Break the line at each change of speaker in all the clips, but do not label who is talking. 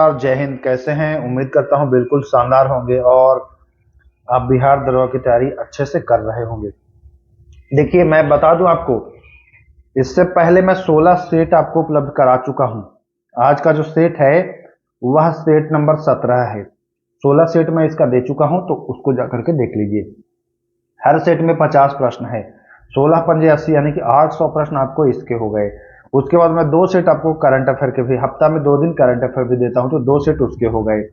और जय हिंद। कैसे हैं? उम्मीद करता हूं बिल्कुल शानदार होंगे और आप बिहार दरोगा की तैयारी अच्छे से कर रहे होंगे। देखिए, मैं बता दूं आपको, इससे पहले मैं 16 सेट आपको उपलब्ध करा चुका हूं। आज का जो सेट है वह सेट नंबर 17 है। 16 सेट मैं इसका दे चुका हूं, तो उसको जाकर के देख लीजिए। हर सेट में 50 प्रश्न है। 16 पंजे 80 यानी कि 800 प्रश्न आपको इसके हो गए। उसके बाद मैं 2 सेट आपको करंट अफेयर के भी, हफ्ता में 2 दिन करंट अफेयर भी देता हूं, तो 2 सेट उसके हो गए।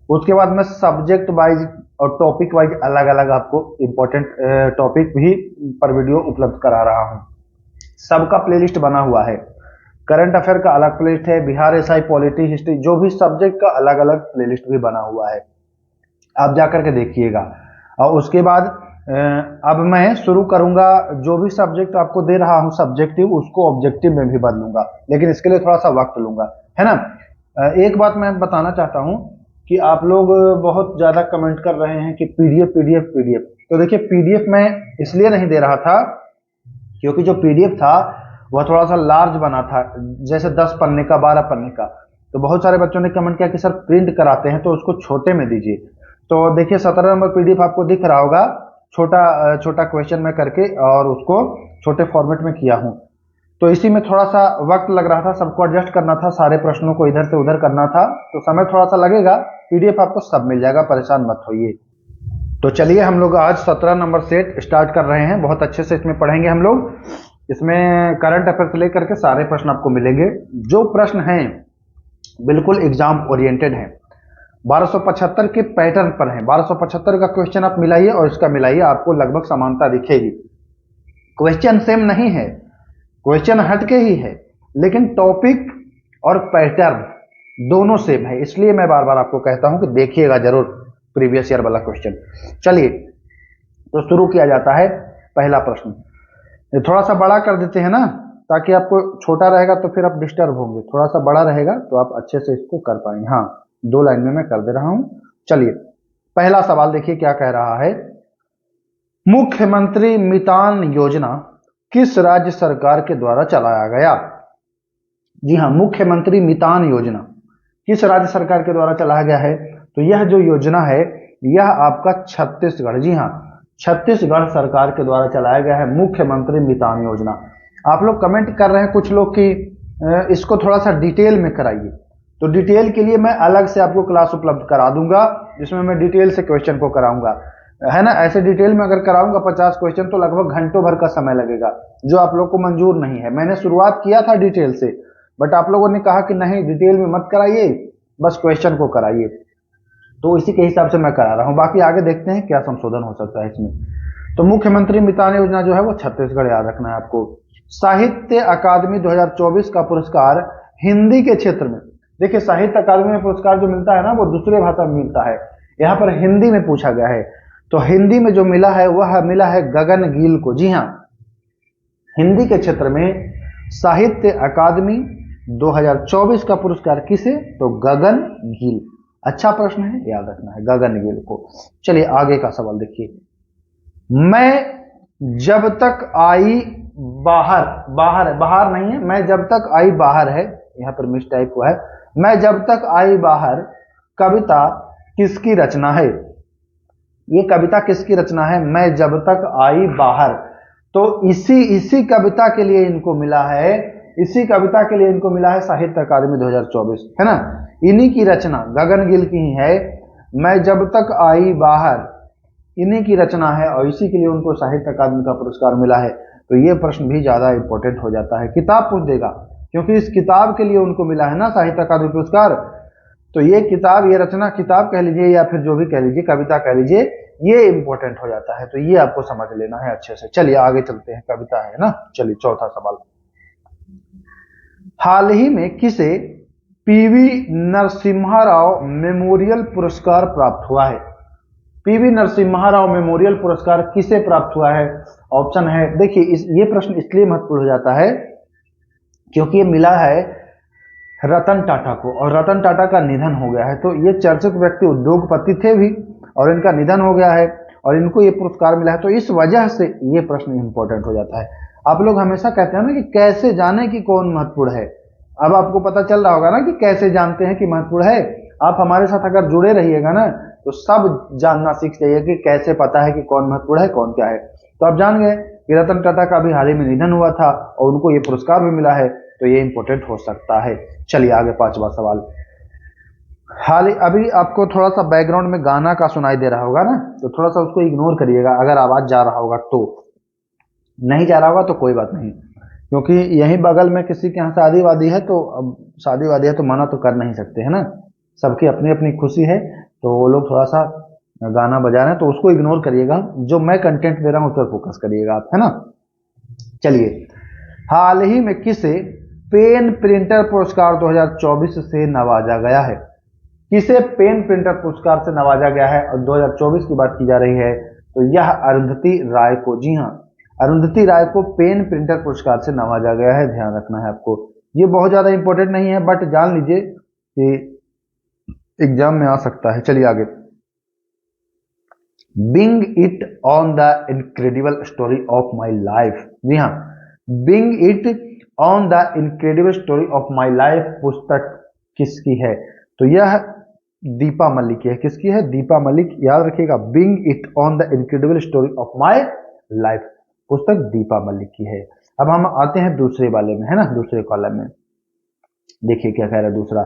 उसके बाद मैं सब्जेक्ट वाइज और टॉपिक वाइज अलग अलग आपको इंपॉर्टेंट टॉपिक भी पर वीडियो उपलब्ध करा रहा हूं। सबका प्लेलिस्ट बना हुआ है। करंट अफेयर का अलग प्लेलिस्ट है, बिहार एसआई, पॉलिटी, हिस्ट्री, जो भी सब्जेक्ट का अलग अलग प्लेलिस्ट भी बना हुआ है। आप जाकर के देखिएगा। और उसके बाद अब मैं शुरू करूंगा, जो भी सब्जेक्ट आपको दे रहा हूं सब्जेक्टिव, उसको ऑब्जेक्टिव में भी बदलूंगा, लेकिन इसके लिए थोड़ा सा वक्त लूंगा, है ना। एक बात मैं बताना चाहता हूं कि आप लोग बहुत ज्यादा कमेंट कर रहे हैं कि पीडीएफ पीडीएफ पीडीएफ। तो देखिए, पीडीएफ मैं इसलिए नहीं दे रहा था क्योंकि जो पीडीएफ था वह थोड़ा सा लार्ज बना था, जैसे 10 पन्ने का, 12 पन्ने का। तो बहुत सारे बच्चों ने कमेंट किया कि सर प्रिंट कराते हैं तो उसको छोटे में दीजिए। तो देखिए, 17 नंबर पीडीएफ आपको दिख रहा होगा, छोटा छोटा क्वेश्चन में करके और उसको छोटे फॉर्मेट में किया हूं। तो इसी में थोड़ा सा वक्त लग रहा था, सबको एडजस्ट करना था, सारे प्रश्नों को इधर से उधर करना था, तो समय थोड़ा सा लगेगा। पीडीएफ आपको सब मिल जाएगा, परेशान मत होइए। तो चलिए, हम लोग आज 17 नंबर सेट स्टार्ट कर रहे हैं। बहुत अच्छे से इसमें पढ़ेंगे हम लोग। इसमें करंट अफेयर से लेकर के सारे प्रश्न आपको मिलेंगे। जो प्रश्न हैं बिल्कुल एग्जाम ओरिएंटेड हैं। 1275 के पैटर्न पर है। 1275 का क्वेश्चन आप मिलाइए और इसका मिलाइए, आपको लगभग समानता दिखेगी। क्वेश्चन सेम नहीं है, क्वेश्चन हटके ही है, लेकिन टॉपिक और पैटर्न दोनों सेम है। इसलिए मैं बार बार आपको कहता हूं कि देखिएगा जरूर प्रीवियस ईयर वाला क्वेश्चन। चलिए, तो शुरू किया जाता है। पहला प्रश्न ये थोड़ा सा बड़ा कर देते हैं ना, ताकि आपको छोटा रहेगा तो फिर आप डिस्टर्ब होंगे, थोड़ा सा बड़ा रहेगा तो आप अच्छे से इसको कर पाएंगे। हाँ, 2 लाइन में मैं कर दे रहा हूं। चलिए, पहला सवाल देखिए क्या कह रहा है। मुख्यमंत्री मितान योजना किस राज्य सरकार के द्वारा चलाया गया? जी हाँ, मुख्यमंत्री मितान योजना किस राज्य सरकार के द्वारा चलाया गया है? तो यह जो योजना है यह आपका छत्तीसगढ़, जी हाँ, छत्तीसगढ़ सरकार के द्वारा चलाया गया है मुख्यमंत्री मितान योजना। आप लोग कमेंट कर रहे हैं कुछ लोग कि इसको थोड़ा सा डिटेल में कराइए, तो डिटेल के लिए मैं अलग से आपको क्लास उपलब्ध करा दूंगा, जिसमें मैं डिटेल से क्वेश्चन को कराऊंगा, है ना। ऐसे डिटेल में अगर कराऊंगा 50 क्वेश्चन तो लगभग घंटों भर का समय लगेगा, जो आप लोग को मंजूर नहीं है। मैंने शुरुआत किया था डिटेल से, बट आप लोगों ने कहा कि नहीं, डिटेल में मत कराइए, बस क्वेश्चन को कराइए, तो इसी के हिसाब से मैं करा रहा हूं। बाकी आगे देखते हैं क्या संशोधन हो सकता है इसमें। तो मुख्यमंत्री मितान योजना जो है वो छत्तीसगढ़, याद रखना है आपको। साहित्य अकादमी 2024 का पुरस्कार हिंदी के क्षेत्र में, देखिए साहित्य अकादमी में पुरस्कार जो मिलता है ना वो दूसरे भाषा में मिलता है, यहाँ पर हिंदी में पूछा गया है। तो हिंदी में जो मिला है वह मिला है गगन गिल को। जी हाँ, हिंदी के क्षेत्र में साहित्य अकादमी 2024 का पुरस्कार किसे? तो गगन गिल। अच्छा प्रश्न है, याद रखना है गगन गिल को। चलिए आगे का सवाल देखिए। मैं जब तक आई बाहर, बाहर नहीं है, मैं जब तक आई बाहर है, यहां पर मिस टाइप हुआ है। मैं जब तक आई बाहर कविता किसकी रचना है? ये कविता किसकी रचना है? मैं जब तक आई बाहर। तो इसी कविता के लिए इनको मिला है, इसी कविता के लिए इनको मिला है साहित्य अकादमी 2024, है ना। इन्हीं की रचना गगन गिल की ही है। मैं जब तक आई बाहर इन्हीं की रचना है और इसी के लिए उनको साहित्य अकादमी का पुरस्कार मिला है। तो ये प्रश्न भी ज्यादा इंपॉर्टेंट हो जाता है, किताब पूछ देगा, क्योंकि इस किताब के लिए उनको मिला है ना साहित्य अकादमी पुरस्कार। तो ये किताब, ये रचना, किताब कह लीजिए या फिर जो भी कह लीजिए, कविता कह लीजिए, ये इंपॉर्टेंट हो जाता है। तो ये आपको समझ लेना है अच्छे से। चलिए आगे चलते हैं, कविता है ना। चलिए चौथा सवाल। हाल ही में किसे पीवी नरसिम्हा राव मेमोरियल पुरस्कार प्राप्त हुआ है? पीवी नरसिम्हा राव मेमोरियल पुरस्कार किसे प्राप्त हुआ है? ऑप्शन है, देखिए ये प्रश्न इसलिए महत्वपूर्ण हो जाता है क्योंकि ये मिला है रतन टाटा को, और रतन टाटा का निधन हो गया है। तो ये चर्चित व्यक्ति उद्योगपति थे भी, और इनका निधन हो गया है और इनको ये पुरस्कार मिला है। तो इस वजह से ये प्रश्न इंपॉर्टेंट हो जाता है। आप लोग हमेशा कहते हैं ना कि कैसे जाने कि कौन महत्वपूर्ण है, अब आपको पता चल रहा होगा ना कि कैसे जानते हैं कि महत्वपूर्ण है। आप हमारे साथ अगर जुड़े रहिएगा ना तो सब जानना सीख जाइए कि कैसे पता है कि कौन महत्वपूर्ण है कौन क्या है। तो आप जान गए कि रतन टाटा का भी हाल ही में निधन हुआ था और उनको ये पुरस्कार भी मिला है, तो ये इंपॉर्टेंट हो सकता है। चलिए आगे पांचवा सवाल। हाल ही अभी आपको थोड़ा सा बैकग्राउंड में गाना का सुनाई दे रहा होगा ना, तो थोड़ा सा उसको इग्नोर करिएगा अगर आवाज जा रहा होगा तो। नहीं जा रहा होगा तो कोई बात नहीं, क्योंकि यहीं बगल में किसी के यहाँ शादी वादी है, तो अब शादी वादी है तो मना तो कर नहीं सकते है ना, सबकी अपनी अपनी खुशी है। तो वो लोग थोड़ा सा गाना बजा रहे हैं तो उसको इग्नोर करिएगा, जो मैं कंटेंट दे रहा हूँ उस पर फोकस करिएगा आप, है ना। चलिए, हाल ही में किसे पेन प्रिंटर पुरस्कार 2024 से नवाजा गया है? किसे पेन प्रिंटर पुरस्कार से नवाजा गया है और 2024 की बात की जा रही है, तो यह अरुंधति राय को, जी हाँ, अरुंधति राय को पेन प्रिंटर पुरस्कार से नवाजा गया है। ध्यान रखना है आपको, ये बहुत ज्यादा इंपॉर्टेंट नहीं है बट जान लीजिए कि एग्जाम में आ सकता है। चलिए आगे। Being it on the incredible story of my life, जी हाँ, being it on the incredible story of my life पुस्तक किसकी है? तो यह दीपा मलिक की है। किसकी है? दीपा मलिक, याद रखिएगा। Bring it on the incredible story of my life पुस्तक दीपा मलिक की है। अब हम आते हैं दूसरे वाले में, है ना, दूसरे कॉलम में। देखिए क्या कह रहा है दूसरा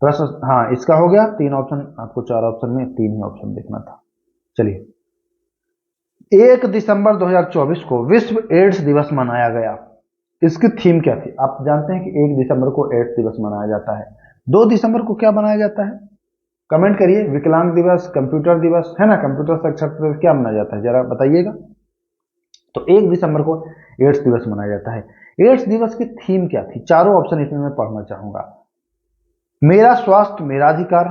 प्रश्न। हाँ, इसका हो गया 3 ऑप्शन, आपको 4 ऑप्शन में 3 ही ऑप्शन देखना था। चलिए, 1 दिसंबर 2024 को विश्व एड्स दिवस मनाया गया। इसकी थीम क्या थी? आप जानते हैं कि 1 दिसंबर को एड्स दिवस मनाया जाता है। 2 दिसंबर को क्या मनाया जाता है? कमेंट करिए। विकलांग दिवस, कंप्यूटर दिवस, है ना, कंप्यूटर साक्षरता दिवस, क्या मनाया जाता है जरा बताइएगा। तो 1 दिसंबर को एड्स दिवस मनाया जाता है। एड्स दिवस की थीम क्या थी? चारों ऑप्शन इसमें मैं पढ़ना चाहूंगा। मेरा स्वास्थ्य मेरा अधिकार,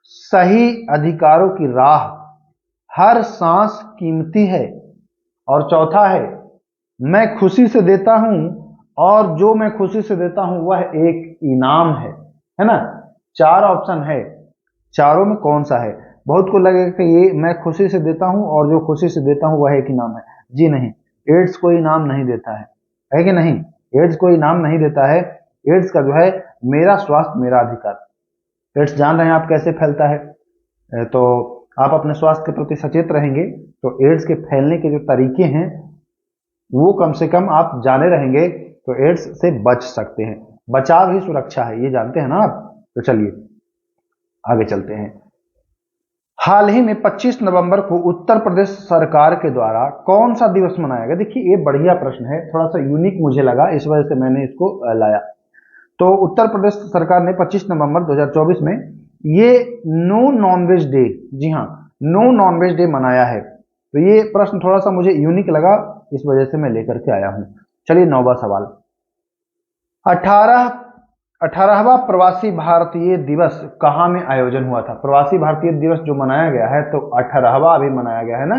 सही अधिकारों की राह, हर सांस कीमती है, और चौथा है मैं खुशी से देता हूं और जो मैं खुशी से देता हूं वह एक इनाम है ना। 4 ऑप्शन है, चारों में कौन सा है? बहुत को लगेगा कि ये मैं खुशी से देता हूं और जो खुशी से देता हूं वह एक इनाम है। जी नहीं, एड्स कोई इनाम नहीं देता है कि नहीं? एड्स कोई इनाम नहीं देता है। एड्स का जो है मेरा स्वास्थ्य मेरा अधिकार। एड्स जान रहे हैं आप कैसे फैलता है, तो आप अपने स्वास्थ्य के प्रति सचेत रहेंगे तो एड्स के फैलने के जो तरीके हैं वो कम से कम आप जाने रहेंगे तो एड्स से बच सकते हैं। बचाव ही सुरक्षा है, ये जानते हैं ना आप। तो चलिए आगे चलते हैं। हाल ही में 25 नवंबर को उत्तर प्रदेश सरकार के द्वारा कौन सा दिवस मनाया गया? देखिए ये बढ़िया प्रश्न है, थोड़ा सा यूनिक मुझे लगा, इस वजह से मैंने इसको लाया। तो उत्तर प्रदेश सरकार ने 25 नवंबर 2024 में ये नो नॉनवेज डे, जी हाँ, नो नॉनवेज डे मनाया है। तो ये प्रश्न थोड़ा सा मुझे यूनिक लगा, इस वजह से मैं लेकर के आया हूं। चलिए 9वां सवाल। 18वां प्रवासी भारतीय दिवस कहां में आयोजन हुआ था? प्रवासी भारतीय दिवस जो मनाया गया है, तो 18वां अभी मनाया गया है ना,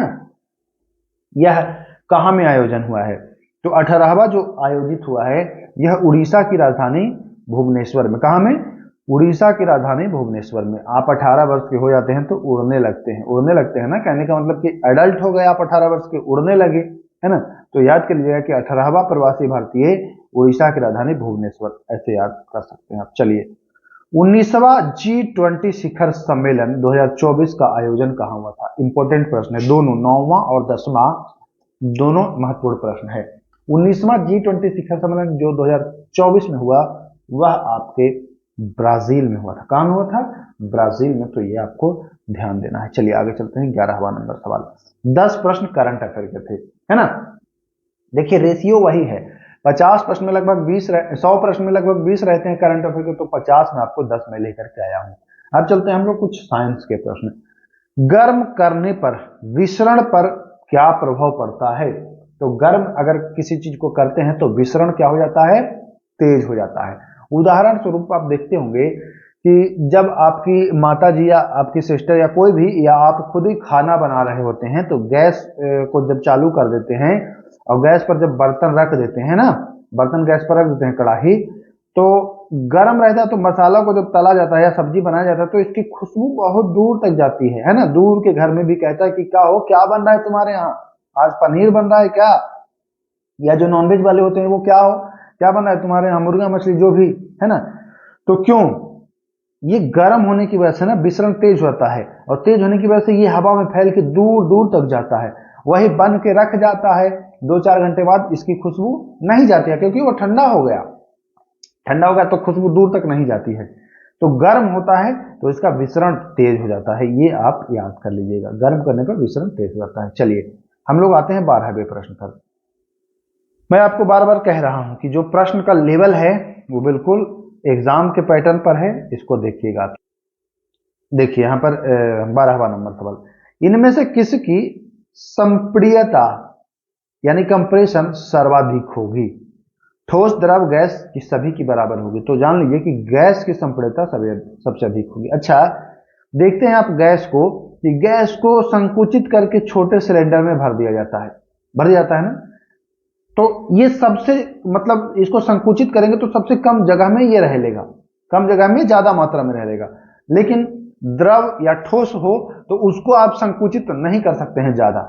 यह कहां में आयोजन हुआ है? तो 18वां जो आयोजित हुआ है यह उड़ीसा की राजधानी भुवनेश्वर में। कहां में? उड़ीसा की राजधानी भुवनेश्वर में। आप 18 वर्ष के हो जाते हैं तो उड़ने लगते हैं, उड़ने लगते हैं ना, कहने का मतलब कि एडल्ट हो गए आप, 18 वर्ष के, उड़ने लगे, है ना। तो याद कर लीजिएगा कि 18वां प्रवासी भारतीय उड़ीसा की राजधानी भुवनेश्वर, ऐसे याद कर सकते हैं आप। चलिए, 19वां G20 शिखर सम्मेलन 2024 का आयोजन कहां हुआ था? इंपॉर्टेंट प्रश्न है दोनों, 9वां और 10वां दोनों महत्वपूर्ण प्रश्न है। 19वां G20 शिखर सम्मेलन जो 2024 में हुआ वह आपके ब्राजील में हुआ था। कहां में हुआ था? ब्राजील में। तो ये आपको ध्यान देना है। चलिए आगे चलते हैं। 11वां नंबर सवाल। 10 प्रश्न करंट अफेयर के थे, है ना। देखिए रेशियो वही है, 50 प्रश्न में लगभग 100 प्रश्न में लगभग 20 रहते हैं करंट अफेयर के, तो 50 में आपको 10 में लेकर के आया हूं। अब चलते हैं हम लोग कुछ साइंस के प्रश्न। गर्म करने पर विसरण पर क्या प्रभाव पड़ता है? तो गर्म अगर किसी चीज को करते हैं तो विसरण क्या हो जाता है? तेज हो जाता है। उदाहरण स्वरूप आप देखते होंगे कि जब आपकी माता जी या आपकी सिस्टर या कोई भी, या आप खुद ही खाना बना रहे होते हैं तो गैस को जब चालू कर देते हैं और गैस पर जब बर्तन रख देते हैं ना, बर्तन गैस पर रख देते हैं, कढ़ाई, तो गर्म रहता है तो मसाला को जब तला जाता है या सब्जी बनाया जाता है तो इसकी खुशबू बहुत दूर तक जाती है ना। दूर के घर में भी कहता है कि क्या हो, क्या बन रहा है तुम्हारे यहाँ, आज पनीर बन रहा है क्या? या जो नॉनवेज वाले होते हैं वो क्या हो, क्या बन रहा है तुम्हारे यहाँ, मुर्गा मछली जो भी है ना। तो क्यों, ये गर्म होने की वजह से ना विसरण तेज होता है, और तेज होने की वजह से ये हवा में फैल के दूर दूर तक जाता है, वही बन के रख जाता है। 2-4 घंटे बाद इसकी खुशबू नहीं जाती है, क्योंकि वो ठंडा हो गया, ठंडा हो गया तो खुशबू दूर तक नहीं जाती है। तो गर्म होता है तो इसका विसरण तेज हो जाता है, ये आप याद कर लीजिएगा, गर्म करने पर विसरण तेज हो जाता है। चलिए हम लोग आते हैं 12वें प्रश्न पर। मैं आपको बार बार कह रहा हूं कि जो प्रश्न का लेवल है वो बिल्कुल एग्जाम के पैटर्न पर है, इसको देखिएगा आप। देखिए यहां पर 12वां नंबर सवाल, इनमें से किसकी संप्रियता यानी कंप्रेशन सर्वाधिक होगी। ठोस द्रव गैस की सभी की बराबर होगी, तो जान लीजिए कि गैस की संप्रियता सबसे अधिक होगी। अच्छा देखते हैं आप गैस को, कि गैस को संकुचित करके छोटे सिलेंडर में भर दिया जाता है, भर जाता है ना। तो ये सबसे मतलब इसको संकुचित करेंगे तो सबसे कम जगह में ये रह लेगा, कम जगह में ज्यादा मात्रा में रह लेगा। लेकिन द्रव या ठोस हो तो उसको आप संकुचित नहीं कर सकते हैं ज्यादा।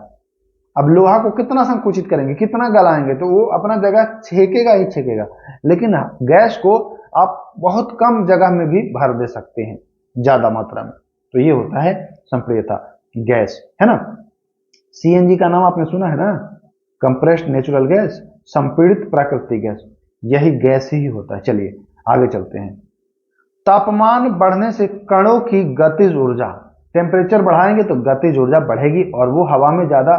अब लोहा को कितना संकुचित करेंगे, कितना गलाएंगे, तो वो अपना जगह छेकेगा ही छेकेगा। लेकिन गैस को आप बहुत कम जगह में भी भर दे सकते हैं ज्यादा मात्रा में। तो ये होता है संप्रियता गैस, है ना। सीएनजी का नाम आपने सुना है ना, कंप्रेस्ड नेचुरल गैस, संपीड़ित प्राकृतिक गैस, यही गैस ही होता है। चलिए आगे चलते हैं। तापमान बढ़ने से कणों की गतिज ऊर्जा, टेम्परेचर बढ़ाएंगे तो गतिज ऊर्जा बढ़ेगी और वो हवा में ज्यादा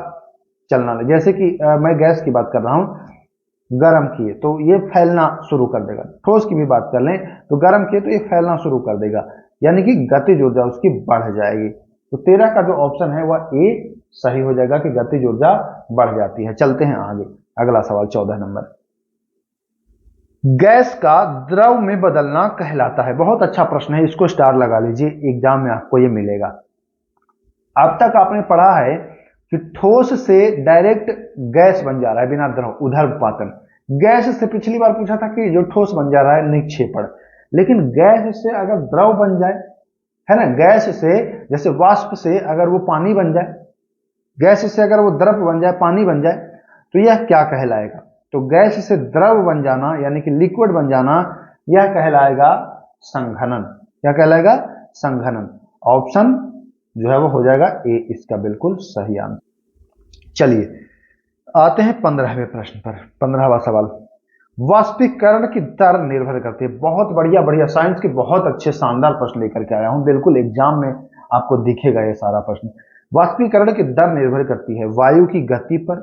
चलना लगे। जैसे कि मैं गैस की बात कर रहा हूं, गर्म किए तो ये फैलना शुरू कर देगा। ठोस की भी बात कर लें तो गर्म किए तो ये फैलना शुरू कर देगा, यानी कि गतिज ऊर्जा उसकी बढ़ जाएगी। तो 13 का जो ऑप्शन है वह ए सही हो जाएगा कि गतिज ऊर्जा बढ़ जाती है। चलते हैं आगे, अगला सवाल 14 नंबर। गैस का द्रव में बदलना कहलाता है। बहुत अच्छा प्रश्न है, इसको स्टार लगा लीजिए, एग्जाम में आपको ये मिलेगा। अब तक आपने पढ़ा है कि ठोस से डायरेक्ट गैस बन जा रहा है बिना द्रव, ऊर्ध्वपातन। गैस से पिछली बार पूछा था कि जो ठोस बन जा रहा है निक्षेपण। लेकिन गैस से अगर द्रव बन जाए, है ना, गैस से जैसे वाष्प से अगर वो पानी बन जाए, गैस से अगर वो द्रव बन जाए, पानी बन जाए, तो यह क्या कहलाएगा। तो गैस से द्रव बन जाना यानी कि लिक्विड बन जाना, यह कहलाएगा संघनन। क्या कहलाएगा, संघनन। ऑप्शन जो है वो हो जाएगा ए इसका बिल्कुल सही आंसर। चलिए आते हैं 15वें प्रश्न पर। 15वां सवाल, वाष्पीकरण की दर निर्भर करती है। बहुत बढ़िया बढ़िया साइंस के बहुत अच्छे शानदार प्रश्न लेकर के आया हूं, बिल्कुल एग्जाम में आपको दिखेगा ये सारा प्रश्न। वाष्पीकरण की दर निर्भर करती है वायु की गति पर,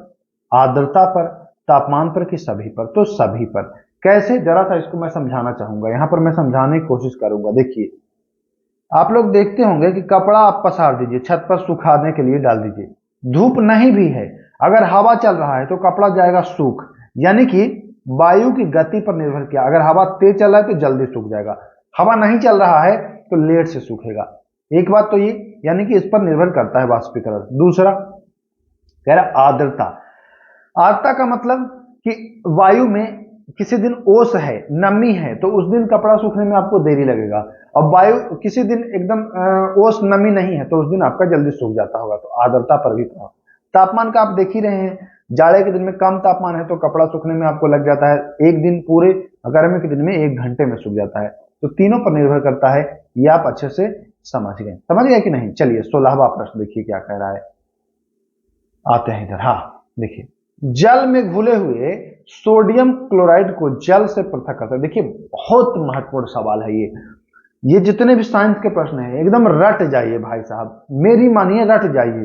आर्द्रता पर, तापमान पर, कि सभी पर। तो सभी पर। कैसे, जरा सा इसको मैं समझाना चाहूंगा, यहां पर मैं समझाने की कोशिश करूंगा। देखिए आप लोग देखते होंगे कि कपड़ा आप पसार दीजिए, छत पर सुखाने के लिए डाल दीजिए, धूप नहीं भी है, अगर हवा चल रहा है तो कपड़ा जाएगा सूख। यानी कि वायु की गति पर निर्भर किया, अगर हवा तेज चल रहा है तो जल्दी सूख जाएगा, हवा नहीं चल रहा है तो लेट से सूखेगा। एक बात तो ये, यानी कि इस पर निर्भर करता है वाष्पीकरण। दूसरा कह रहा आर्द्रता। आर्द्रता का मतलब कि वायु में किसी दिन ओस है, नमी है, तो उस दिन कपड़ा सूखने में आपको देरी लगेगा। और वायु किसी दिन एकदम ओस नमी नहीं है तो उस दिन आपका जल्दी सूख जाता होगा। तो आर्द्रता पर भी प्रभाव। तापमान का आप देख ही रहे हैं, जाड़े के दिन में कम तापमान है तो कपड़ा सूखने में आपको लग जाता है एक दिन पूरे, गर्मी के दिन में 1 घंटे में सूख जाता है। तो तीनों पर निर्भर करता है, ये आप अच्छे से समझ गए कि नहीं। चलिए 16वां प्रश्न देखिए क्या कह रहा है, आते हैं इधर। हाँ देखिए, जल में घुले हुए सोडियम क्लोराइड को जल से पृथक करता है। देखिए बहुत महत्वपूर्ण सवाल है ये जितने भी साइंस के प्रश्न हैं एकदम रट जाइए भाई साहब, मेरी मानिए रट जाइए,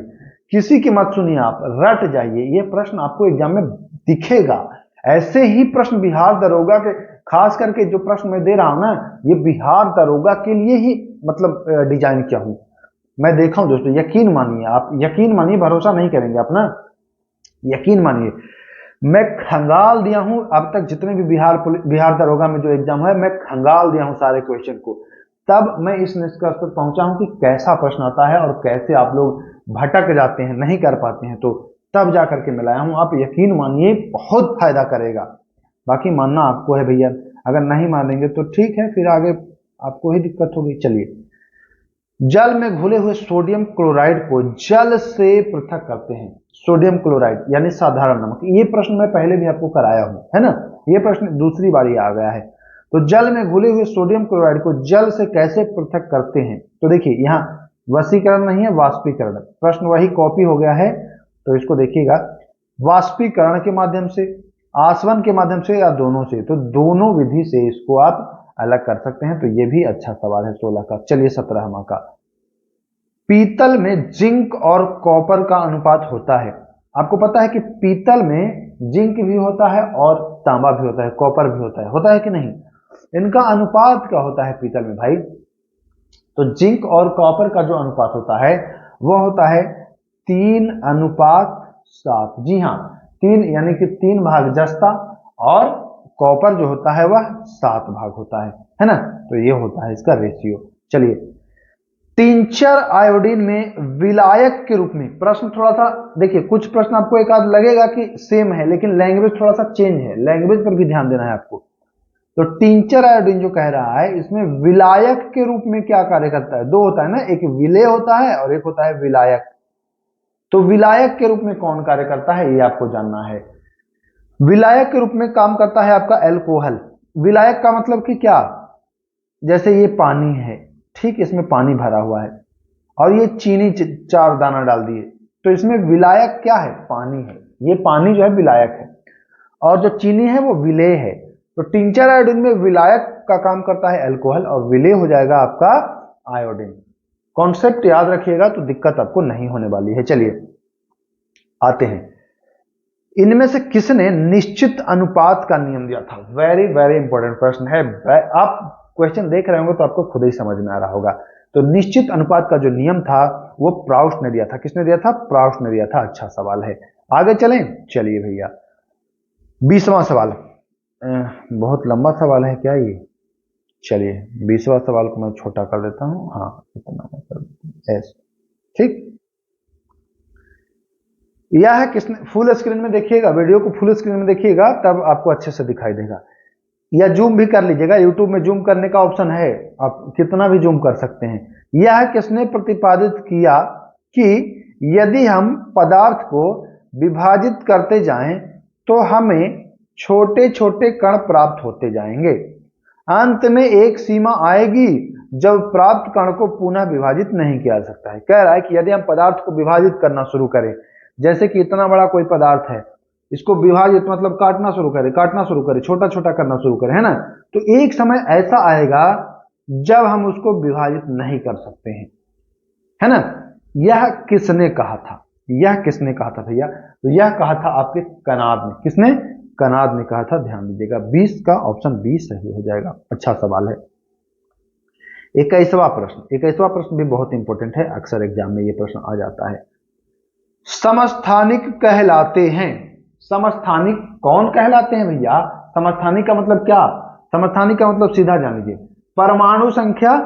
किसी की मत सुनिए आप, रट जाइए। ये प्रश्न आपको एग्जाम में दिखेगा। ऐसे ही प्रश्न बिहार दरोगा के, खास करके जो प्रश्न मैं दे रहा हूं ना, ये बिहार दरोगा के लिए ही मतलब डिजाइन किया हूं। मैं देखा हूं दोस्तों, यकीन मानिए आप, यकीन मानिए, भरोसा नहीं करेंगे आप ना, यकीन मानिए। मैं खंगाल दिया हूं अब तक जितने भी बिहार दरोगा में जो एग्जाम है, मैं खंगाल दिया हूं सारे क्वेश्चन को। तब मैं इस निष्कर्ष पर पहुंचा हूं कि कैसा प्रश्न आता है और कैसे आप लोग भटक जाते हैं, नहीं कर पाते हैं, तो तब जाकर के मिलाया हूं। आप यकीन मानिए बहुत फायदा करेगा। बाकी मानना आपको है भैया, अगर नहीं मानेंगे तो ठीक है, फिर आगे आपको ही दिक्कत होगी। चलिए, जल में घुले हुए सोडियम क्लोराइड को जल से पृथक करते हैं। सोडियम क्लोराइड यानी साधारण नमक, ये प्रश्न मैं पहले भी आपको कराया हूं, है ना। ये प्रश्न दूसरी बार आ गया है। तो जल में घुले हुए सोडियम क्लोराइड को जल से कैसे पृथक करते हैं? तो देखिए यहाँ वशीकरण नहीं है, वाष्पीकरण। प्रश्न वही कॉपी हो गया है, तो इसको देखिएगा, वाष्पीकरण के माध्यम से, आसवन के माध्यम से या दोनों से। तो दोनों विधि से इसको आप अलग कर सकते हैं। तो ये भी अच्छा सवाल है 16 का। चलिए 17वां का, पीतल में जिंक और कॉपर का अनुपात होता है। आपको पता है कि पीतल में जिंक भी होता है और तांबा भी होता है, कॉपर भी होता है कि नहीं? इनका अनुपात क्या होता है पीतल में भाई? तो जिंक और कॉपर का जो अनुपात होता है वह होता है 3:7। जी हाँ, 3 यानी कि 3 भाग जस्ता, और कॉपर जो होता है वह 7 भाग होता है ना? तो ये होता है इसका रेशियो। चलिए, टिंचर आयोडीन में विलायक के रूप में, प्रश्न थोड़ा सा देखिए, कुछ प्रश्न आपको एक आध लगेगा कि सेम है, लेकिन लैंग्वेज थोड़ा सा चेंज है, लैंग्वेज पर भी ध्यान देना है आपको। तो टिंचर आयोडीन जो कह रहा है, इसमें विलायक के रूप में क्या कार्य करता है? दो होता है ना, एक विलेय होता है और एक होता है विलायक। तो विलायक के रूप में कौन कार्य करता है, ये आपको जानना है। विलायक के रूप में काम करता है आपका एल्कोहल। विलायक का मतलब कि क्या? जैसे ये पानी है, ठीक, इसमें पानी भरा हुआ है और ये चीनी 4 दाना डाल दिए, तो इसमें विलायक क्या है? पानी है। ये पानी जो है विलायक है, और जो चीनी है वो विलेय है। तो टिंचर आयोडीन में विलायक का काम करता है एल्कोहल, और विलेय हो जाएगा आपका आयोडीन। कॉन्सेप्ट याद रखिएगा तो दिक्कत आपको नहीं होने वाली है। चलिए आते हैं, इनमें से किसने निश्चित अनुपात का नियम दिया था? वेरी वेरी इंपॉर्टेंट प्रश्न है। आप क्वेश्चन देख रहे होंगे तो आपको खुद ही समझ में आ रहा होगा। तो निश्चित अनुपात का जो नियम था वो प्राउस्ट ने दिया था। किसने दिया था? प्राउस्ट ने दिया था। अच्छा सवाल है, आगे चलें। चलिए भैया 20वां सवाल, बहुत लंबा सवाल है क्या ये? चलिए 20वां सवाल को मैं छोटा कर देता हूं। हाँ, इतना मैं कर देता हूं, ठीक। यह है किसने, फुल स्क्रीन में देखिएगा, वीडियो को फुल स्क्रीन में देखिएगा तब आपको अच्छे से दिखाई देगा, या जूम भी कर लीजिएगा, यूट्यूब में जूम करने का ऑप्शन है, आप कितना भी जूम कर सकते हैं। यह किसने प्रतिपादित किया कि यदि हम पदार्थ को विभाजित करते जाएं तो हमें छोटे छोटे कण प्राप्त होते जाएंगे, अंत में एक सीमा आएगी जब प्राप्त कण को पुनः विभाजित नहीं किया जा सकता है। कह रहा है कि यदि हम पदार्थ को विभाजित करना शुरू करें, जैसे कि इतना बड़ा कोई पदार्थ है, इसको विभाजित मतलब काटना शुरू करे, छोटा छोटा करना शुरू करें, है ना? तो एक समय ऐसा आएगा जब हम उसको विभाजित नहीं कर सकते हैं, है ना? यह किसने कहा था? यह किसने कहा था भैया? तो यह कहा था आपके कनाद ने। किसने? कनाद ने कहा था। ध्यान दीजिएगा, 20 का ऑप्शन 20 सही हो जाएगा। अच्छा सवाल है। 21वां प्रश्न, 21वां प्रश्न भी बहुत इंपॉर्टेंट है, अक्सर एग्जाम में यह प्रश्न आ जाता है। समस्थानिक कहलाते हैं। समस्थानिक कौन कहलाते हैं भैया? समस्थानिक का मतलब क्या? समस्थानिक का मतलब सीधा जान लीजिए, परमाणु संख्या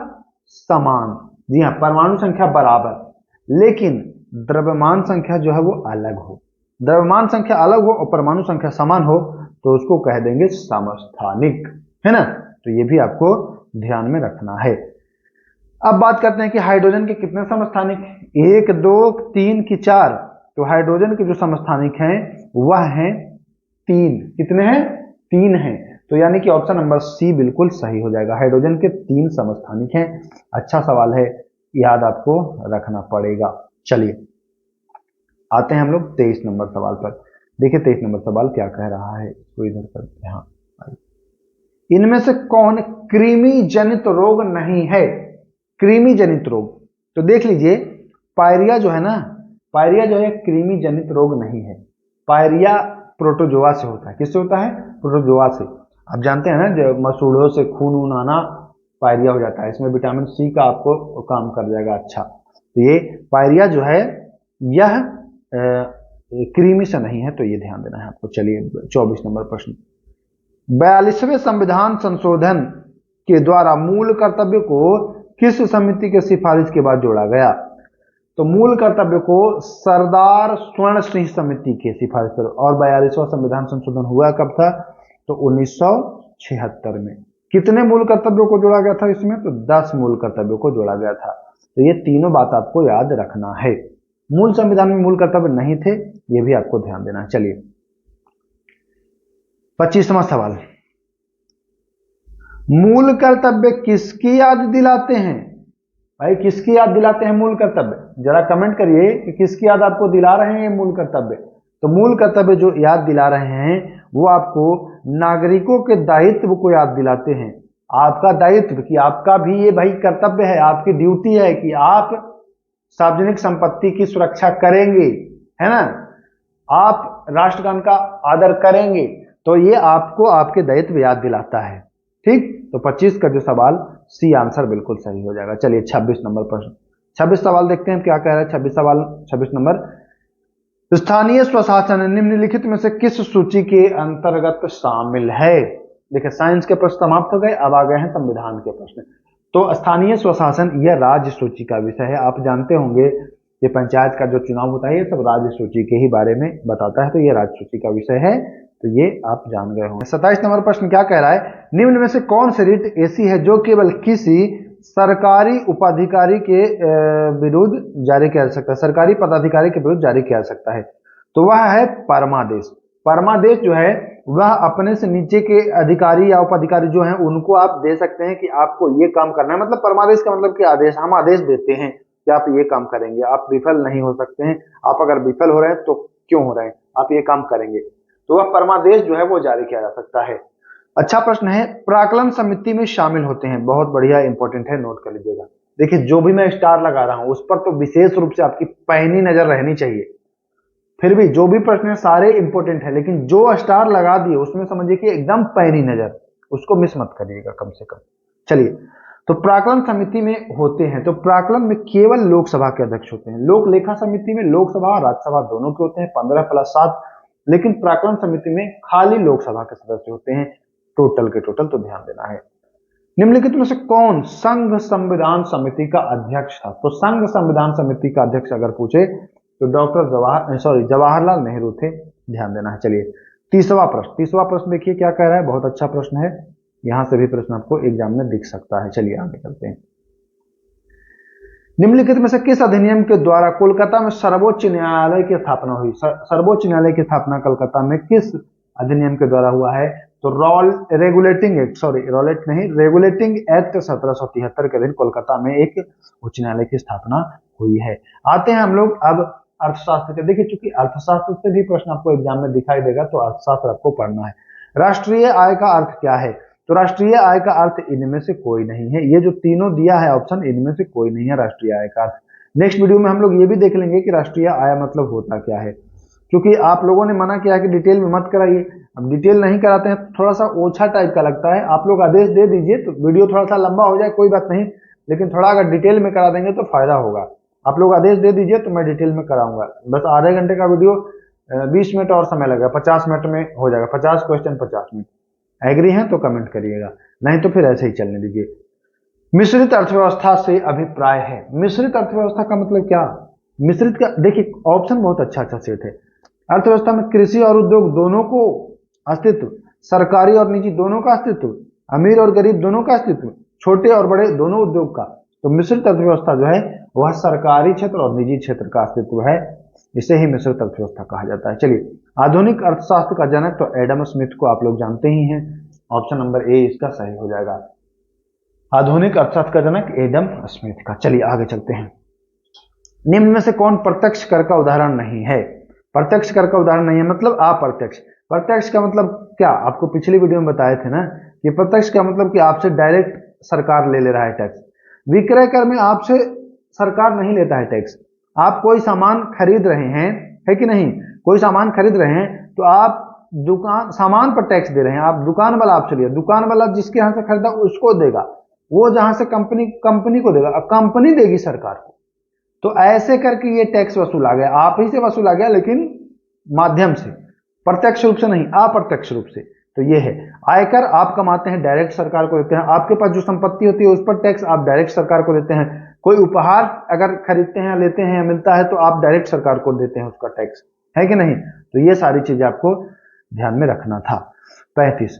समान। जी हाँ, परमाणु संख्या बराबर, लेकिन द्रव्यमान संख्या जो है वो अलग हो। द्रव्यमान संख्या अलग हो और परमाणु संख्या समान हो तो उसको कह देंगे समस्थानिक, है ना? तो ये भी आपको ध्यान में रखना है। अब बात करते हैं कि हाइड्रोजन के कितने समस्थानिक? 1 2 3 की 4। तो हाइड्रोजन के जो समस्थानिक हैं वह हैं 3। कितने हैं? 3 हैं। तो यानी कि ऑप्शन नंबर सी बिल्कुल सही हो जाएगा। हाइड्रोजन के 3 समस्थानिक हैं। अच्छा सवाल है, याद आपको रखना पड़ेगा। चलिए आते हैं हम लोग 23 नंबर सवाल पर। देखिए 23 नंबर सवाल क्या कह रहा है, इसको इधर करते हैं। हाँ, इनमें से कौन कृमि जनित रोग नहीं है? कृमि जनित रोग, तो देख लीजिए, पायरिया जो है ना, पायरिया जो है कृमि जनित रोग नहीं है। पायरिया प्रोटोजोआ से होता है। किससे होता है? प्रोटोजोआ से। आप जानते हैं ना, जब मसूड़ों से खून वून आना पायरिया हो जाता है। इसमें विटामिन सी का आपको काम कर जाएगा। अच्छा, तो ये पायरिया जो है यह कृमि से नहीं है, तो ये ध्यान देना है आपको। चलिए 24 नंबर प्रश्न, 42वें संविधान संशोधन के द्वारा मूल कर्तव्य को किस समिति के सिफारिश के बाद जोड़ा गया? तो मूल कर्तव्य को सरदार स्वर्ण सिंह समिति के सिफारिश पर। और 42वां संविधान संशोधन हुआ कब था? तो 1976 में। कितने मूल कर्तव्यों को जोड़ा गया था इसमें? तो 10 मूल कर्तव्यों को जोड़ा गया था। तो ये तीनों बात आपको याद रखना है। मूल संविधान में मूल कर्तव्य नहीं थे, ये भी आपको ध्यान देना है। चलिए 25वां सवाल, मूल कर्तव्य किसकी याद दिलाते हैं? भाई किसकी याद दिलाते हैं मूल कर्तव्य? जरा कमेंट करिए कि किसकी याद आपको दिला रहे हैं ये मूल कर्तव्य। तो मूल कर्तव्य जो याद दिला रहे हैं वो आपको नागरिकों के दायित्व को याद दिलाते हैं। आपका दायित्व कि आपका भी ये भाई कर्तव्य है, आपकी ड्यूटी है कि आप सार्वजनिक संपत्ति की सुरक्षा करेंगे, है ना, आप राष्ट्रगान का आदर करेंगे। तो ये आपको आपके दायित्व याद दिलाता है। ठीक, तो 25 का जो सवाल सी आंसर बिल्कुल सही हो जाएगा। चलिए 26 नंबर प्रश्न, 26 सवाल देखते हैं क्या कह रहा है। 26 सवाल, 26 नंबर, स्थानीय स्वशासन निम्नलिखित में से किस सूची के अंतर्गत शामिल है? देखिए साइंस के प्रश्न समाप्त हो गए, अब आ गए हैं संविधान के प्रश्न। तो स्थानीय स्वशासन यह राज्य सूची का विषय है। आप जानते होंगे ये पंचायत का जो चुनाव होता है ये सब राज्य सूची के ही बारे में बताता है, तो ये राज्य सूची का विषय है, तो ये आप जान गए होंगे। 27 नंबर प्रश्न क्या कह रहा है, निम्न में से कौन सी रिट ऐसी है जो केवल किसी सरकारी उपाधिकारी के विरुद्ध जारी किया जा सकता है, सरकारी पदाधिकारी के विरुद्ध जारी किया जा सकता है? तो वह है परमादेश। परमादेश जो है वह अपने से नीचे के अधिकारी या उपाधिकारी जो हैं उनको आप दे सकते हैं कि आपको ये काम करना है। मतलब परमादेश का मतलब कि आदेश, हम आदेश देते हैं कि आप ये काम करेंगे, आप विफल नहीं हो सकते हैं, आप अगर विफल हो रहे हैं तो क्यों हो रहे हैं, आप ये काम करेंगे, तो वह परमादेश जो है वो जारी किया जा सकता है। अच्छा प्रश्न है, प्राक्कलन समिति में शामिल होते हैं, बहुत बढ़िया इंपॉर्टेंट है, नोट कर लीजिएगा। देखिए जो भी मैं स्टार लगा रहा हूं उस पर तो विशेष रूप से आपकी पैनी नजर रहनी चाहिए। फिर भी जो भी प्रश्न है सारे इंपॉर्टेंट है, लेकिन जो स्टार लगा दिए उसमें समझिए कि एकदम पैनी नजर, उसको मिस मत करिएगा कम से कम। चलिए, तो प्राक्कलन समिति में होते हैं, तो प्राक्कलन में केवल लोकसभा के अध्यक्ष होते हैं। लोक लेखा समिति में लोकसभा और राज्यसभा दोनों के होते हैं, 15+7, लेकिन प्राक्कलन समिति में खाली लोकसभा के सदस्य होते हैं, टोटल के टोटल, तो ध्यान देना है। निम्नलिखित में से कौन संघ संविधान समिति का अध्यक्ष था? तो संघ संविधान समिति का अध्यक्ष अगर पूछे तो डॉक्टर जवाहरलाल नेहरू थे, ध्यान देना है। चलिए 30वां प्रश्न, 30वां प्रश्न देखिए क्या कह रहा है, बहुत अच्छा प्रश्न है, यहां से भी प्रश्न आपको एग्जाम में दिख सकता है। चलिए आगे चलते हैं। निम्नलिखित में से किस अधिनियम के द्वारा कोलकाता में सर्वोच्च न्यायालय की स्थापना हुई? सर्वोच्च न्यायालय की स्थापना कोलकाता में किस अधिनियम के द्वारा हुआ है? तो रेगुलेटिंग एक्ट 1773 के दिन कोलकाता में एक उच्च न्यायालय की स्थापना हुई है। आते हैं हम लोग अब अर्थशास्त्र के। देखिए चूंकि अर्थशास्त्र से भी प्रश्न आपको एग्जाम में दिखाई देगा, तो अर्थशास्त्र आपको पढ़ना है। राष्ट्रीय आय का अर्थ क्या है? तो राष्ट्रीय आय का अर्थ इनमें से कोई नहीं है, ये जो तीनों दिया है ऑप्शन, इनमें से कोई नहीं है राष्ट्रीय आय का अर्थ। नेक्स्ट वीडियो में हम लोग ये भी देख लेंगे कि राष्ट्रीय आय मतलब होता क्या है, क्योंकि आप लोगों ने मना किया कि डिटेल में मत कराइए। अब डिटेल नहीं कराते हैं, थोड़ा सा ओछा टाइप का लगता है, आप लोग आदेश दे दीजिए तो वीडियो थोड़ा सा लंबा हो जाए कोई बात नहीं, लेकिन थोड़ा अगर डिटेल में करा देंगे तो फायदा होगा। आप लोग आदेश दे दीजिए तो मैं डिटेल में कराऊंगा। बस आधे घंटे का वीडियो 20 मिनट और समय लगेगा, 50 मिनट में हो जाएगा, 50 क्वेश्चन 50 मिनट। एग्री हैं तो कमेंट करिएगा, नहीं तो फिर ऐसे ही चलने दीजिए। मिश्रित अर्थव्यवस्था से अभिप्राय है। मिश्रित अर्थव्यवस्था का मतलब क्या? मिश्रित का देखिए ऑप्शन बहुत अच्छा अच्छा सेट है। अर्थव्यवस्था में कृषि और उद्योग दोनों को अस्तित्व, सरकारी और निजी दोनों का अस्तित्व, अमीर और गरीब दोनों का अस्तित्व, छोटे और बड़े दोनों उद्योग का। तो मिश्रित अर्थव्यवस्था जो है वह सरकारी क्षेत्र और निजी क्षेत्र का अस्तित्व है, इसे ही मिश्रित अर्थव्यवस्था कहा जाता है। चलिए, आधुनिक अर्थशास्त्र का जनक तो एडम स्मिथ को आप लोग जानते ही हैं, ऑप्शन नंबर ए इसका सही हो जाएगा। आधुनिक अर्थशास्त्र का जनक एडम स्मिथ का। चलिए आगे चलते हैं। निम्न में से कौन प्रत्यक्ष कर का उदाहरण नहीं है? प्रत्यक्ष कर का उदाहरण नहीं है मतलब अप्रत्यक्ष। प्रत्यक्ष का मतलब क्या, आपको पिछली वीडियो में बताए थे ना कि प्रत्यक्ष का मतलब कि आपसे डायरेक्ट सरकार ले रहा है टैक्स। विक्रय कर में आपसे सरकार नहीं लेता है टैक्स। आप कोई सामान खरीद रहे हैं, है कि नहीं, कोई सामान खरीद रहे हैं तो आप दुकान सामान पर टैक्स दे रहे हैं, आप दुकान वाला आपसे लिया, दुकान वाला जिसके यहाँ से खरीदा उसको देगा, वो जहां से कंपनी को देगा, कंपनी देगी सरकार को। तो ऐसे करके ये टैक्स वसूला गया, आप ही से वसूला गया, लेकिन माध्यम से, प्रत्यक्ष रूप से नहीं, अप्रत्यक्ष रूप से। तो ये है आयकर आप कमाते हैं, डायरेक्ट सरकार को देते हैं। आपके पास जो संपत्ति होती है उस पर टैक्स आप डायरेक्ट सरकार को देते हैं। कोई उपहार अगर खरीदते हैं, लेते हैं या मिलता है तो आप डायरेक्ट सरकार को देते हैं उसका टैक्स, है कि नहीं। तो ये सारी चीजें आपको ध्यान में रखना था। 35,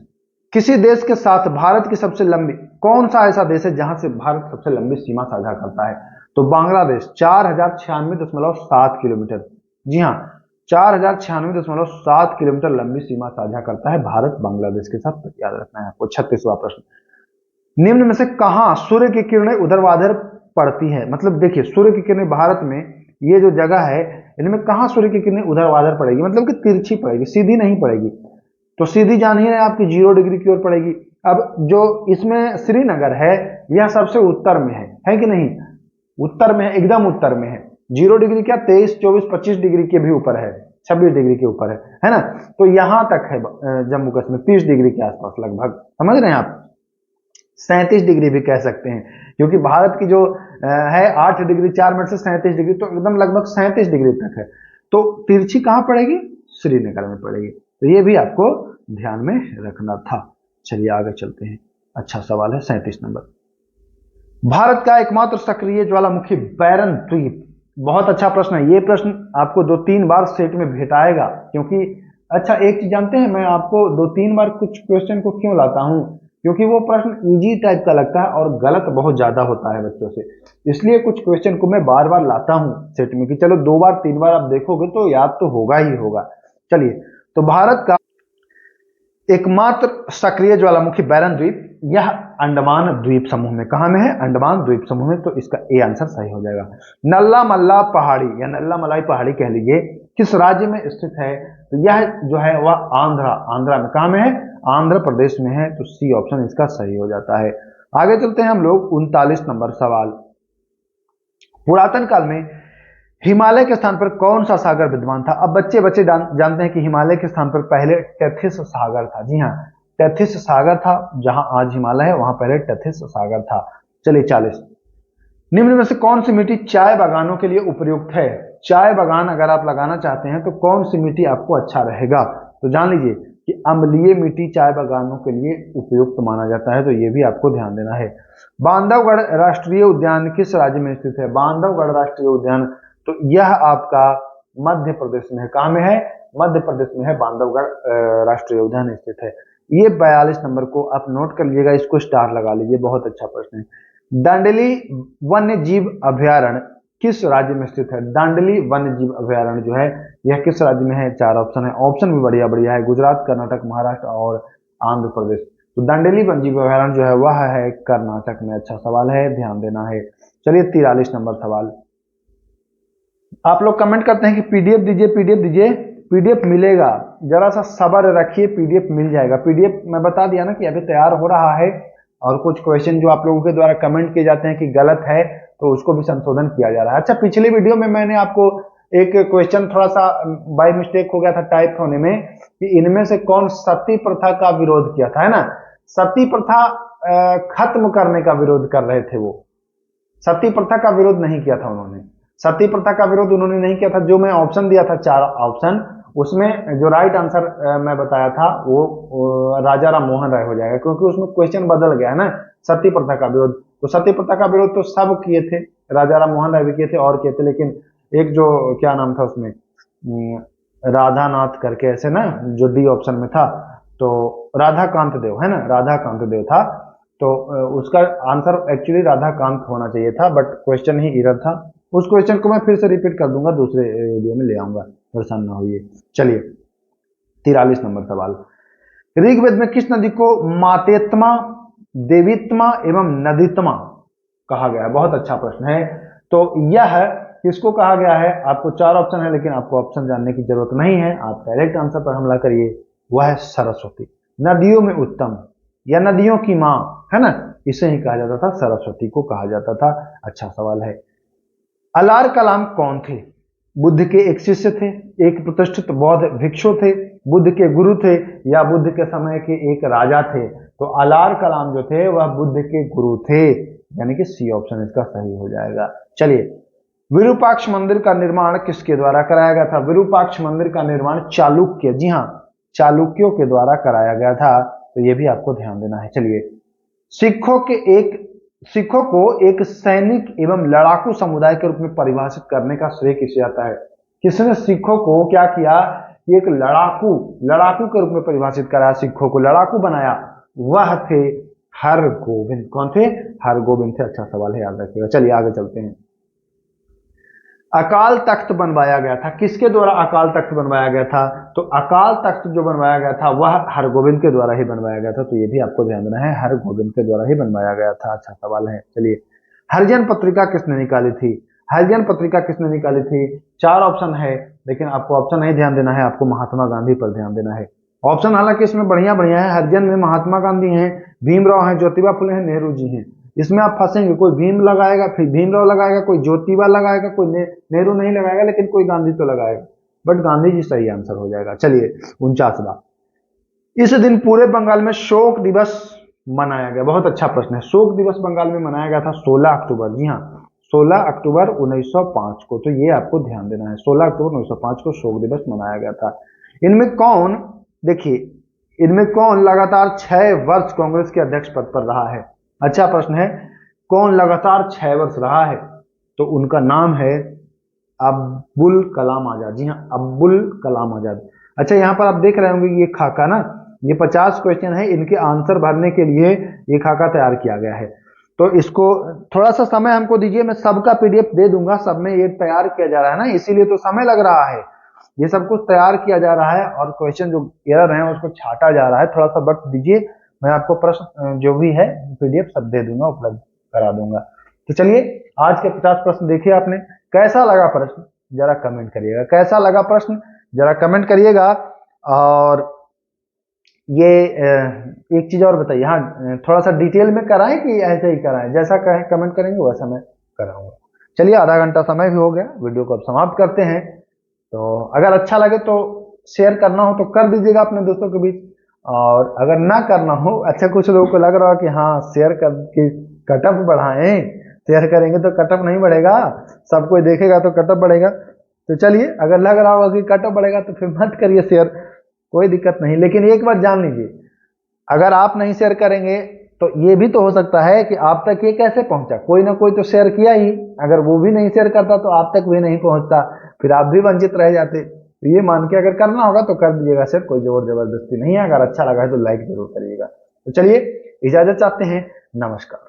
किसी देश के साथ भारत की सबसे लंबी, कौन सा ऐसा देश है जहां से भारत सबसे लंबी सीमा साझा करता है? तो बांग्लादेश 4096.7 किलोमीटर। जी हाँ, 4096.7 किलोमीटर लंबी सीमा साझा करता है भारत बांग्लादेश के साथ, याद रखना है आपको। 36वां प्रश्न, निम्न में से कहां सूर्य की किरणें ऊर्ध्वाधर पड़ती है? मतलब देखिए, सूर्य की किरणें भारत में ये जो जगह है, इनमें कहां सूर्य की किरणें ऊर्ध्वाधर पड़ेगी, मतलब कि तिरछी पड़ेगी, सीधी नहीं पड़ेगी। तो सीधी जान ही रहे आपकी 0 डिग्री की ओर पड़ेगी। अब जो इसमें श्रीनगर है, यह सबसे उत्तर में है कि नहीं? उत्तर में है, एकदम उत्तर में है। 0 डिग्री क्या, 23, 24, 25 डिग्री के भी ऊपर है, 26 डिग्री के ऊपर है ना? तो यहां तक है जम्मू कश्मीर, 30 डिग्री के आसपास लगभग, समझ रहे हैं आप? 37 डिग्री भी कह सकते हैं, क्योंकि भारत की जो है 8 डिग्री 4 मिनट से 37 डिग्री, तो एकदम लगभग 37 डिग्री तक है। तो तिरछी कहां पड़ेगी? श्रीनगर में पड़ेगी। तो ये भी आपको ध्यान में रखना था। चलिए आगे चलते हैं। अच्छा सवाल है 37 नंबर, भारत का एकमात्र सक्रिय ज्वालामुखी बैरन द्वीप। बहुत अच्छा प्रश्न है ये। प्रश्न आपको 2-3 बार सेट में भेटाएगा, क्योंकि अच्छा एक चीज जानते हैं, मैं आपको 2-3 बार कुछ क्वेश्चन को क्यों लाता हूं, क्योंकि वो प्रश्न इजी टाइप का लगता है और गलत बहुत ज्यादा होता है बच्चों से, इसलिए कुछ क्वेश्चन को मैं बार बार लाता हूं सेट में, कि चलो 2 बार 3 बार आप देखोगे तो याद तो होगा ही होगा। चलिए, तो भारत का एकमात्र सक्रिय ज्वालामुखी बैरन द्वीप, यह अंडमान द्वीप समूह में, कहां में है? अंडमान द्वीप समूह में। तो इसका ए आंसर सही हो जाएगा। नल्ला मल्ला पहाड़ी या नल्ला मलाई पहाड़ी कह लीजिए, किस राज्य में स्थित है? तो यह जो है वह आंध्रा में, कहां में है? आंध्र प्रदेश में है। तो सी ऑप्शन इसका सही हो जाता है। आगे चलते हैं हम लोग 39 नंबर सवाल, पुरातन काल में हिमालय के स्थान पर कौन सा सागर विद्यमान था? अब बच्चे जानते हैं कि हिमालय के स्थान पर पहले टेथिस सागर था। जी हाँ, टेथिस सागर था, जहां आज हिमालय है वहां पहले टेथिस सागर था। चलिए 40, निम्न में से कौन सी मिट्टी चाय बागानों के लिए उपयुक्त है? चाय बागान अगर आप लगाना चाहते हैं तो कौन सी मिट्टी आपको अच्छा रहेगा? तो जान लीजिए कि अम्लीय मिट्टी चाय बागानों के लिए उपयुक्त माना जाता है। तो ये भी आपको ध्यान देना है। बांधवगढ़ राष्ट्रीय उद्यान किस राज्य में स्थित है? बांधवगढ़ राष्ट्रीय उद्यान, तो यह आपका मध्य प्रदेश में है। कहां में है? मध्य प्रदेश में है, बांधवगढ़ राष्ट्रीय उद्यान स्थित है। ये 42 नंबर को आप नोट कर लीजिएगा, इसको स्टार लगा लीजिए, बहुत अच्छा प्रश्न है। दांडेली वन्य जीव अभ्यारण्य किस राज्य में स्थित है? दांडेली वन्य जीव अभ्यारण्य जो है यह किस राज्य में है? 4 ऑप्शन है, ऑप्शन भी बढ़िया बढ़िया है, गुजरात, कर्नाटक, महाराष्ट्र और आंध्र प्रदेश। तो दांडेली वन्य जीव अभ्यारण्य जो है वह है कर्नाटक में। अच्छा सवाल है, ध्यान देना है। चलिए 43 नंबर सवाल, आप लोग कमेंट करते हैं कि पीडीएफ दीजिए, पीडीएफ दीजिए, पीडीएफ मिलेगा, जरा सा सब्र रखिए, पीडीएफ मिल जाएगा। पीडीएफ मैं बता दिया ना कि अभी तैयार हो रहा है, और कुछ क्वेश्चन जो आप लोगों के द्वारा कमेंट किए जाते हैं कि गलत है, तो उसको भी संशोधन किया जा रहा है। अच्छा, पिछली वीडियो में मैंने आपको एक क्वेश्चन थोड़ा सा बाय मिस्टेक हो गया था टाइप होने में, कि इनमें से कौन सती प्रथा का विरोध किया था, है ना? सती प्रथा खत्म करने का विरोध कर रहे थे वो, सती प्रथा का विरोध नहीं किया था उन्होंने। सती प्रथा का विरोध उन्होंने नहीं किया था। जो मैं ऑप्शन दिया था 4 ऑप्शन, उसमें जो राइट आंसर मैं बताया था वो राजा राम मोहन राय हो जाएगा, क्योंकि उसमें क्वेश्चन बदल गया है ना। सती प्रथा का विरोध, तो सती प्रथा का विरोध तो सब किए थे, राजा राम मोहन राय भी किए थे और किए थे, लेकिन एक जो क्या नाम था उसमें, राधा नाथ करके ऐसे ना, जो डी ऑप्शन में था, तो राधा कांत देव है ना, राधा कांत देव था। तो उसका आंसर एक्चुअली राधा कांत होना चाहिए था, बट क्वेश्चन ही एरर था। उस क्वेश्चन को मैं फिर से रिपीट कर दूंगा, दूसरे वीडियो में ले आऊंगा, परेशान ना होइए। चलिए 43 नंबर सवाल, ऋग्वेद में किस नदी को मातेत्मा, देवीत्मा एवं नदीत्मा कहा गया है? बहुत अच्छा प्रश्न है। तो यह किसको कहा गया है? आपको 4 ऑप्शन है, लेकिन आपको ऑप्शन जानने की जरूरत नहीं है, आप डायरेक्ट आंसर पर हमला करिए। वह है सरस्वती, नदियों में उत्तम या नदियों की मां, है ना, इसे ही कहा जाता था, सरस्वती को कहा जाता था। अच्छा सवाल है, अलार कलाम कौन थे? बुद्ध के एक शिष्य थे, एक प्रतिष्ठित बौद्ध भिक्षु थे, बुद्ध के गुरु थे, या बुद्ध के समय के एक राजा थे? तो अलार कलाम जो थे वह बुद्ध के गुरु थे, यानी कि सी ऑप्शन इसका सही हो जाएगा। चलिए, विरूपाक्ष मंदिर का निर्माण किसके द्वारा कराया गया था? विरूपाक्ष मंदिर का निर्माण चालुक्य, जी हाँ, चालुक्यों के द्वारा कराया गया था। तो ये भी आपको ध्यान देना है। चलिए, सिखों को एक सैनिक एवं लड़ाकू समुदाय के रूप में परिभाषित करने का श्रेय किसे जाता है? किसने सिखों को क्या किया? एक लड़ाकू के रूप में परिभाषित कराया, सिखों को लड़ाकू बनाया, वह थे हरगोविंद। कौन थे? हरगोविंद थे। अच्छा सवाल है, याद रखिएगा। चलिए आगे चलते हैं। अकाल तख्त बनवाया गया था, किसके द्वारा अकाल तख्त बनवाया गया था? तो अकाल तख्त जो बनवाया गया था वह हरगोविंद के द्वारा ही बनवाया गया था। तो ये भी आपको ध्यान देना है, हरगोविंद के द्वारा ही बनवाया गया था। अच्छा सवाल है। चलिए, हरिजन पत्रिका किसने निकाली थी? हरिजन पत्रिका किसने निकाली थी? 4 ऑप्शन है, लेकिन आपको ऑप्शन नहीं ध्यान देना है, आपको महात्मा गांधी पर ध्यान देना है। ऑप्शन हालांकि इसमें बढ़िया बढ़िया है। हरिजन में महात्मा गांधी हैं, भीमराव हैं, ज्योतिबा फुले हैं, नेहरू जी हैं। इसमें आप फंसेंगे, कोई भीम लगाएगा, फिर भीमराव लगाएगा, कोई ज्योतिबा लगाएगा, कोई नेहरू नहीं लगाएगा, लेकिन कोई गांधी तो लगाएगा। बट गांधी जी सही आंसर हो जाएगा। चलिए 49वां, इस दिन पूरे बंगाल में शोक दिवस मनाया गया। बहुत अच्छा प्रश्न है। शोक दिवस बंगाल में मनाया गया था 16 अक्टूबर। जी हाँ, 16 अक्टूबर 1905 को। तो ये आपको ध्यान देना है, 16 अक्टूबर 1905 को शोक दिवस मनाया गया था। इनमें कौन, देखिए, इनमें कौन लगातार 6 वर्ष कांग्रेस के अध्यक्ष पद पर रहा है? अच्छा प्रश्न है, कौन लगातार 6 वर्ष रहा है? तो उनका नाम है अब्दुल कलाम आजाद। जी हाँ, अब्दुल कलाम आजाद। अच्छा, यहाँ पर आप देख रहे होंगे ये खाका ना, ये 50 क्वेश्चन है, इनके आंसर भरने के लिए ये खाका तैयार किया गया है। तो इसको थोड़ा सा समय हमको दीजिए, मैं सबका पीडीएफ दे दूंगा। सब में ये तैयार किया जा रहा है ना, इसीलिए तो समय लग रहा है। ये सब कुछ तैयार किया जा रहा है और क्वेश्चन जो एरर है उसको छाटा जा रहा है। थोड़ा सा वक्त दीजिए, मैं आपको प्रश्न जो भी है पीडीएफ सब दे दूंगा, उपलब्ध करा दूंगा। तो चलिए, आज के 50 प्रश्न देखिए आपने। कैसा लगा प्रश्न जरा कमेंट करिएगा, कैसा लगा प्रश्न जरा कमेंट करिएगा। और ये एक चीज और बताइए, हाँ, थोड़ा सा डिटेल में कराएं कि ऐसे ही कराएं? जैसा कहें कमेंट करेंगे वैसा मैं कराऊंगा। चलिए, आधा घंटा समय भी हो गया, वीडियो को अब समाप्त करते हैं। तो अगर अच्छा लगे तो शेयर करना हो तो कर दीजिएगा अपने दोस्तों के बीच, और अगर ना करना हो, अच्छा कुछ लोगों को लग रहा हो कि हाँ शेयर करके कटअप बढ़ाएं, शेयर करेंगे तो कटअप नहीं बढ़ेगा, सब कोई देखेगा तो कटअप बढ़ेगा। तो चलिए, अगर लग रहा होगा कि कटअप बढ़ेगा तो फिर मत करिए शेयर, कोई दिक्कत नहीं। लेकिन एक बात जान लीजिए, अगर आप नहीं शेयर करेंगे तो ये भी तो हो सकता है कि आप तक ये कैसे पहुंचा, कोई ना कोई तो शेयर किया ही, अगर वो भी नहीं शेयर करता तो आप तक भी नहीं पहुंचता, फिर आप भी वंचित रह जाते। तो ये मान के अगर करना होगा तो कर दीजिएगा शेयर, कोई जोर जबरदस्ती नहीं है। अगर अच्छा लगा है तो लाइक जरूर करिएगा। तो चलिए, इजाजत चाहते हैं, नमस्कार।